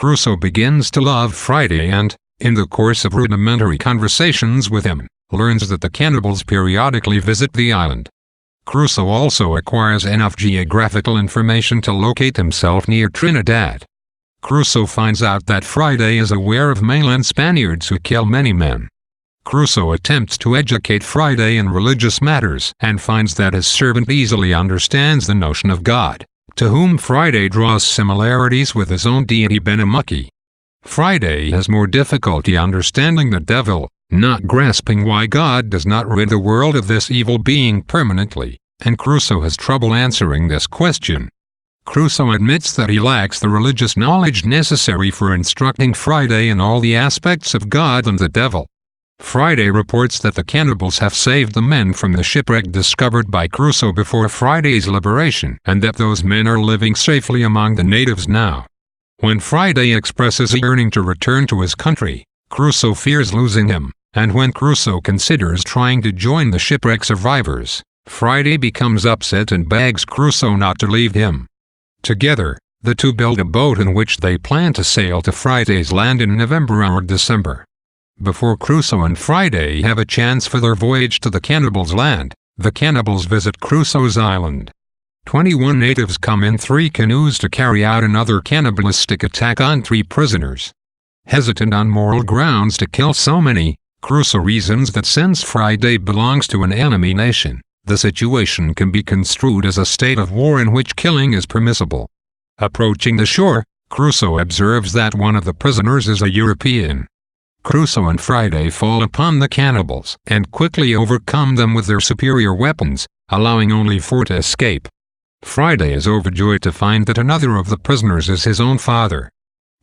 Crusoe begins to love Friday and, in the course of rudimentary conversations with him, learns that the cannibals periodically visit the island. Crusoe also acquires enough geographical information to locate himself near Trinidad. Crusoe finds out that Friday is aware of mainland Spaniards who kill many men. Crusoe attempts to educate Friday in religious matters and finds that his servant easily understands the notion of God, to whom Friday draws similarities with his own deity Benamuckee. Friday has more difficulty understanding the devil, not grasping why God does not rid the world of this evil being permanently, and Crusoe has trouble answering this question. Crusoe admits that he lacks the religious knowledge necessary for instructing Friday in all the aspects of God and the devil. Friday reports that the cannibals have saved the men from the shipwreck discovered by Crusoe before Friday's liberation, and that those men are living safely among the natives now. When Friday expresses a yearning to return to his country, Crusoe fears losing him, and when Crusoe considers trying to join the shipwreck survivors, Friday becomes upset and begs Crusoe not to leave him. Together, the two build a boat in which they plan to sail to Friday's land in November or December. Before Crusoe and Friday have a chance for their voyage to the cannibals' land, the cannibals visit Crusoe's island. 21 natives come in 3 canoes to carry out another cannibalistic attack on 3 prisoners. Hesitant on moral grounds to kill so many, Crusoe reasons that since Friday belongs to an enemy nation, the situation can be construed as a state of war in which killing is permissible. Approaching the shore, Crusoe observes that one of the prisoners is a European. Crusoe and Friday fall upon the cannibals and quickly overcome them with their superior weapons, allowing only 4 to escape. Friday is overjoyed to find that another of the prisoners is his own father.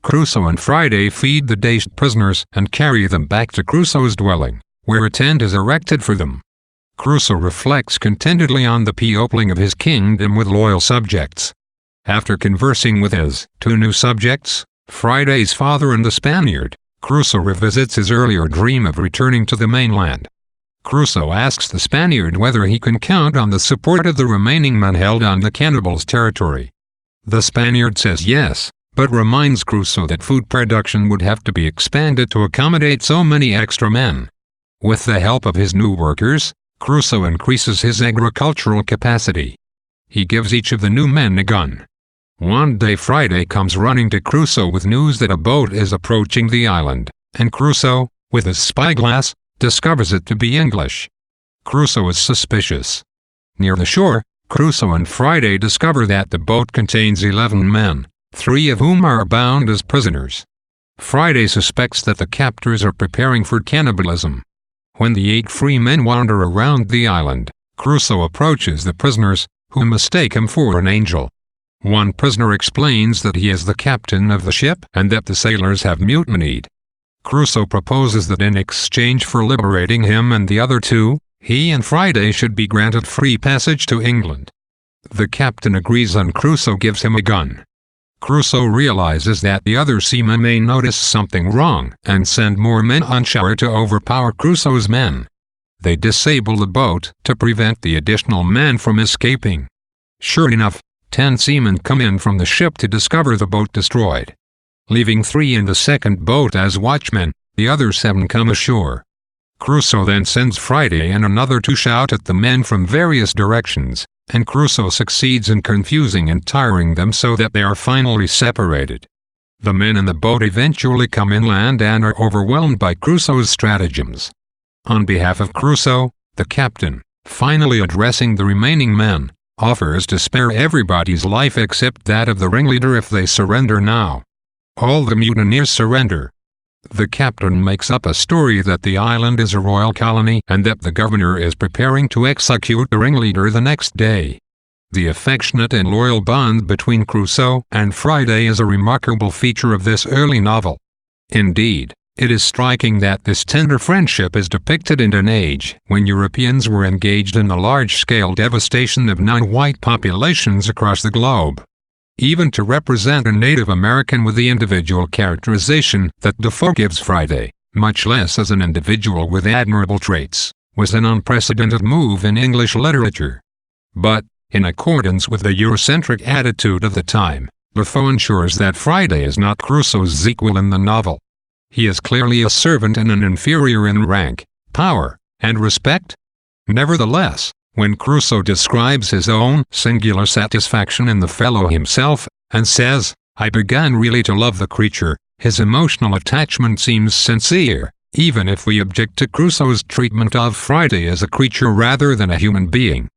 Crusoe and Friday feed the dazed prisoners and carry them back to Crusoe's dwelling, where a tent is erected for them. Crusoe reflects contentedly on the peopling of his kingdom with loyal subjects. After conversing with his 2 new subjects, Friday's father and the Spaniard, Crusoe revisits his earlier dream of returning to the mainland. Crusoe asks the Spaniard whether he can count on the support of the remaining men held on the cannibals' territory. The Spaniard says yes, but reminds Crusoe that food production would have to be expanded to accommodate so many extra men. With the help of his new workers, Crusoe increases his agricultural capacity. He gives each of the new men a gun. One day Friday comes running to Crusoe with news that a boat is approaching the island, and Crusoe, with his spyglass, discovers it to be English. Crusoe is suspicious. Near the shore, Crusoe and Friday discover that the boat contains 11 men, 3 of whom are bound as prisoners. Friday suspects that the captors are preparing for cannibalism. When the 8 free men wander around the island, Crusoe approaches the prisoners, who mistake him for an angel. One prisoner explains that he is the captain of the ship and that the sailors have mutinied. Crusoe proposes that in exchange for liberating him and the other 2, he and Friday should be granted free passage to England. The captain agrees and Crusoe gives him a gun. Crusoe realizes that the other seamen may notice something wrong and send more men on shore to overpower Crusoe's men. They disable the boat to prevent the additional men from escaping. Sure enough, 10 seamen come in from the ship to discover the boat destroyed. Leaving 3 in the second boat as watchmen, the other 7 come ashore. Crusoe then sends Friday and another to shout at the men from various directions, and Crusoe succeeds in confusing and tiring them so that they are finally separated. The men in the boat eventually come inland and are overwhelmed by Crusoe's stratagems. On behalf of Crusoe, the captain, finally addressing the remaining men, offers to spare everybody's life except that of the ringleader if they surrender now. All the mutineers surrender. The captain makes up a story that the island is a royal colony and that the governor is preparing to execute the ringleader the next day. The affectionate and loyal bond between Crusoe and Friday is a remarkable feature of this early novel. Indeed, it is striking that this tender friendship is depicted in an age when Europeans were engaged in the large-scale devastation of non-white populations across the globe. Even to represent a Native American with the individual characterization that Defoe gives Friday, much less as an individual with admirable traits, was an unprecedented move in English literature. But, in accordance with the Eurocentric attitude of the time, Defoe ensures that Friday is not Crusoe's equal in the novel. He is clearly a servant and an inferior in rank, power, and respect. Nevertheless, when Crusoe describes his own singular satisfaction in the fellow himself, and says, "I began really to love the creature," his emotional attachment seems sincere, even if we object to Crusoe's treatment of Friday as a creature rather than a human being.